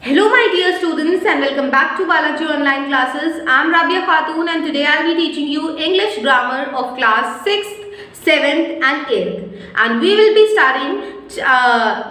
Hello my dear students and welcome back to Balajee online classes. I am Rabia Khatoon and today I will be teaching you English grammar of class 6th, 7th and 8th, and we will be studying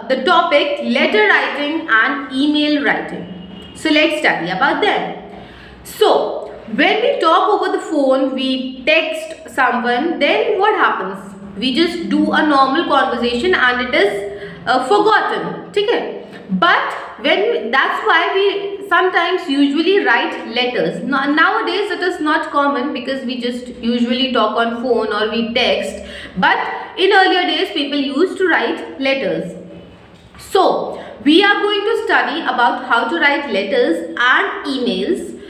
the topic letter writing and email writing. So let's study about them. So when we talk over the phone, we text someone, then what happens? We just do a normal conversation and it is forgotten. Okay? But that's why we sometimes usually write letters. Nowadays it is not common because we just usually talk on phone or we text. But in earlier days people used to write letters. So we are going to study about how to write letters and emails.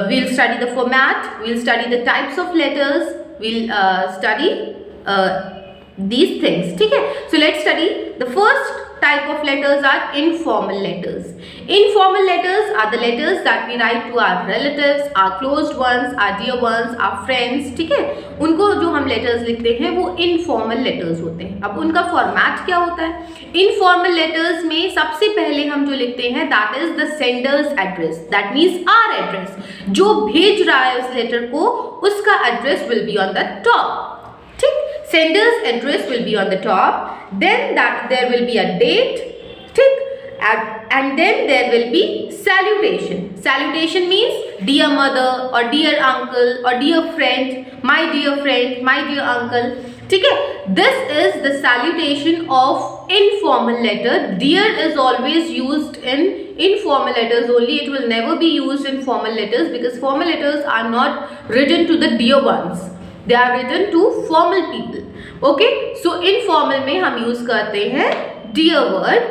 We'll study the format, we'll study the types of letters, we'll study these things. Okay? So let's study. The first type of letters are informal letters. Informal letters are the letters that we write to our relatives, our closed ones, our dear ones, our friends. ठीक है, उनको जो हम letters लिखते हैं वो informal letters होते हैं. अब उनका format क्या होता है? Informal letters में सबसे पहले हम जो लिखते हैं that is the sender's address. That means our address. जो भेज रहा है उस letter को उसका address will be on the top. ठीक, sender's address will be on the top. Then there will be a date, and then there will be salutation. Salutation means dear mother or dear uncle or dear friend, my dear uncle. ठीक है, this is the salutation of informal letter. Dear is always used in informal letters only. It will never be used in formal letters because formal letters are not written to the dear ones. They are written to formal people. Okay, so informal में हम use करते हैं dear word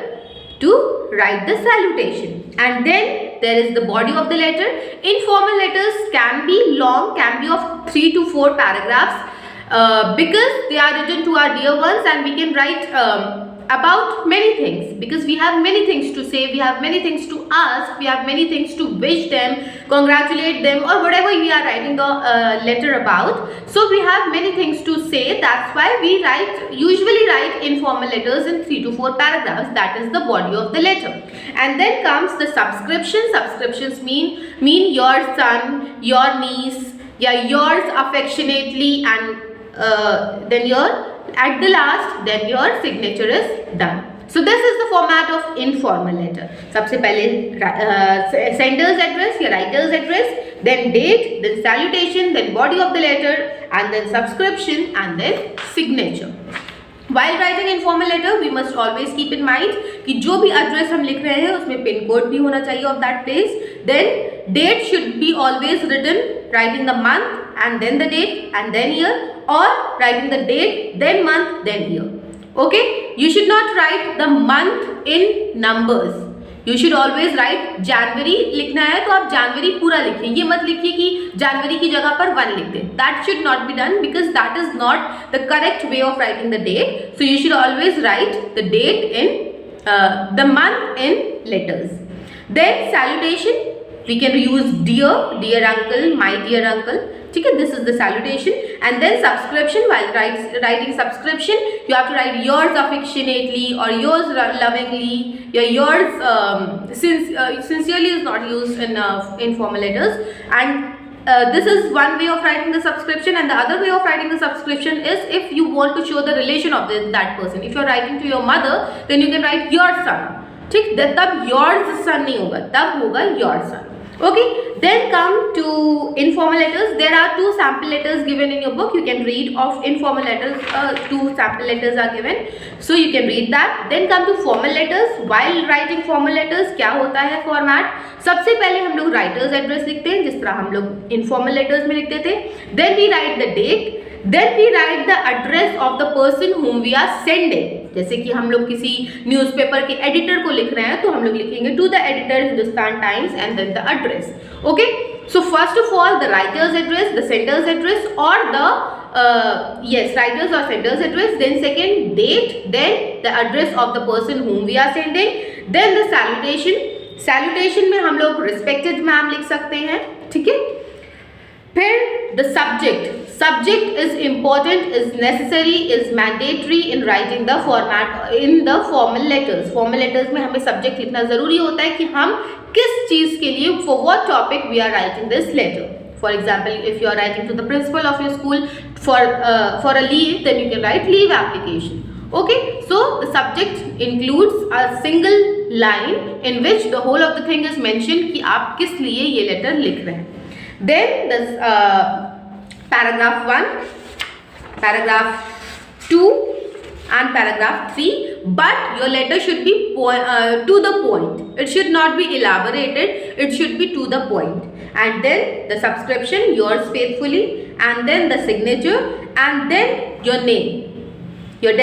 to write the salutation, and then there is the body of the letter. Informal letters can be long, can be of 3 to 4 paragraphs because they are written to our dear ones, and we can write about many things because we have many things to say, we have many things to ask, we have many things to wish them, congratulate them, or whatever we are writing the letter about. So we have many things to say. That's why we usually write informal letters in 3 to 4 paragraphs. That is the body of the letter. And then comes the subscription. Subscriptions mean your son, your niece, yeah, yours affectionately, and then your at the last, then your signature is done. So this is the format of informal letter. सबसे पहले sender's address या writer's address, then date, then salutation, then body of the letter, and then subscription, and then signature. While writing informal letter, we must always keep in mind कि जो भी address हम लिख रहे हैं उसमें pin code भी होना चाहिए of that place. Then date should be always written, writing the month and then the date and then year, or writing the date then month then year. Okay, you should not write the month in numbers. You should always write January. लिखना है तो आप January पूरा लिखिए, ये मत लिखिए कि January की जगह पर 1 लिख दें. That should not be done because that is not the correct way of writing the date. So you should always write the date in the month in letters. Then salutation, we can use dear uncle, my dear uncle. ठीक है, this is the salutation. And then subscription, while writing subscription, you have to write yours affectionately or yours lovingly. Yours sincerely is not used in informal letters. And this is one way of writing the subscription, and the other way of writing the subscription is if you want to show the relation of that person. If you are writing to your mother, then you can write your son. ठीक, तब yours son नहीं होगा, तब होगा your son. Okay, then come to informal letters. There are 2 sample letters given in your book. You can read of informal letters. 2 sample letters are given, so you can read that. Then come to formal letters. While writing formal letters, क्या होता है format? सबसे पहले हम लोग writer's address लिखते हैं, जिस तरह हम लोग informal letters में लिखते थे. Then we write the date. Then we write the address of the person whom we are sending. जैसे कि हम लोग किसी न्यूज़पेपर के एडिटर को लिख रहे हैं तो हम लोग लिखेंगे to the editor Hindustan Times and then the address. Okay, so first of all the writer's address, the sender's address, or the writer's or sender's address. Then second date, then the address of the person whom we are sending. Then the salutation. Salutation में हम लोग respected ma'am लिख सकते हैं. ठीक है. फिर the subject is important, is necessary, is mandatory in writing the format in the formal letters में हमें subject लिखना ज़रूरी होता है कि हम किस चीज़ के लिए, for what topic we are writing this letter. For example, if you are writing to the principal of your school for a leave, then you can write leave application. Okay, so the subject includes a single line in which the whole of the thing is mentioned कि आप किस लिए ये letter लिख रहे हैं. Then this paragraph 1, paragraph 2 and paragraph 3, but your letter should be to the point. It should not be elaborated, it should be to the point. And then the subscription, yours faithfully, and then the signature, and then your name, your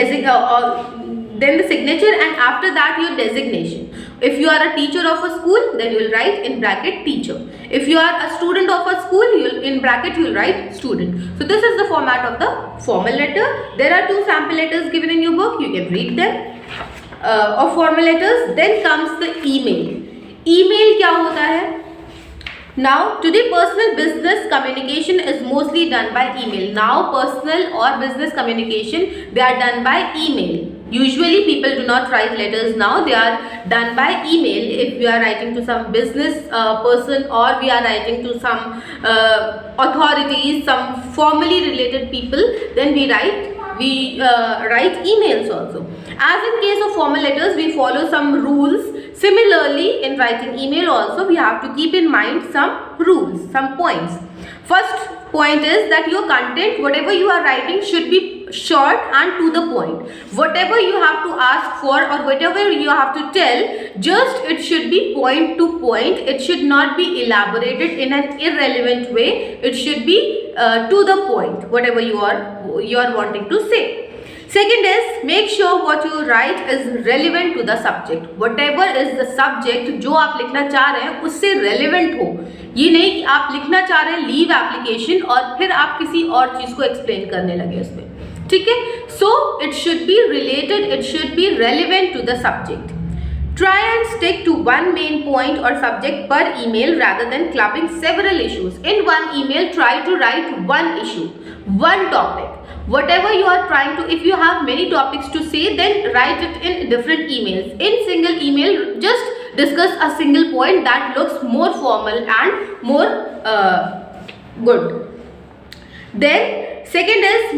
then the signature, and after that your designation. If you are a teacher of a school, then you will write in bracket teacher. If you are a student of a school, in bracket you will write student. So this is the format of the formal letter. There are 2 sample letters given in your book. You can read them of formal letters. Then comes the email. Email क्या होता है? Now today personal business communication is mostly done by email. Now personal or business communication, they are done by email. Usually people do not write letters now, they are done by email. If we are writing to some business person, or we are writing to some authorities, some formally related people, then we write emails also. As in case of formal letters, we follow some rules. Similarly, in writing email also, we have to keep in mind some rules, some points. First point is that your content, whatever you are writing, should be short and to the point. Whatever you have to ask for or whatever you have to tell, just it should be point to point. It should not be elaborated in an irrelevant way. It should be to the point, whatever you are wanting to say. Second is, make sure what you write is relevant to the subject. Whatever is the subject जो आप लिखना चाह रहे हैं उससे relevant हो. ये नहीं कि आप लिखना चाह रहे हैं leave application और फिर आप किसी और चीज़ को explain करने लगे उसमें. ठीक है? So it should be related, it should be relevant to the subject. Try and stick to one main point or subject per email rather than clubbing several issues. In one email, try to write one issue, one topic. Whatever you are trying to, if you have many topics to say, then write it in different emails. In single email, just discuss a single point that looks more formal and more good. Then second is,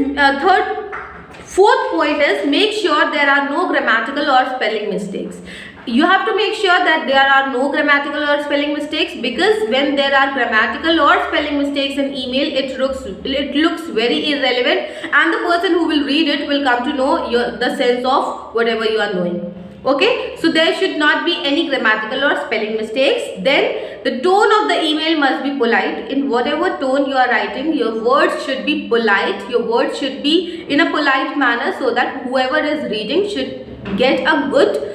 fourth point is, make sure there are no grammatical or spelling mistakes. You have to make sure that there are no grammatical or spelling mistakes, because when there are grammatical or spelling mistakes in email, it looks very irrelevant, and the person who will read it will come to know the sense of whatever you are knowing. Okay, so there should not be any grammatical or spelling mistakes. Then the tone of the email must be polite. In whatever tone you are writing, your words should be polite. Your words should be in a polite manner so that whoever is reading should get a good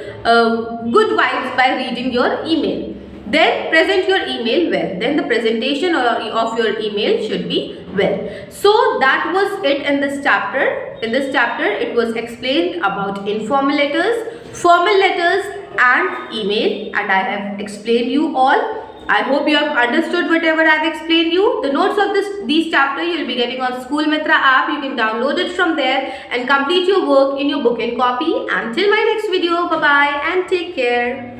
vibes by reading your email. Then present your email well. Then the presentation of your email should be well. So that was it in this chapter. In this chapter, it was explained about informal letters, formal letters and email, and I have explained you all. I hope you have understood whatever I have explained you. The notes of these chapters you will be getting on School Mitra app. You can download it from there and complete your work in your book and copy. Until my next video, bye bye and take care.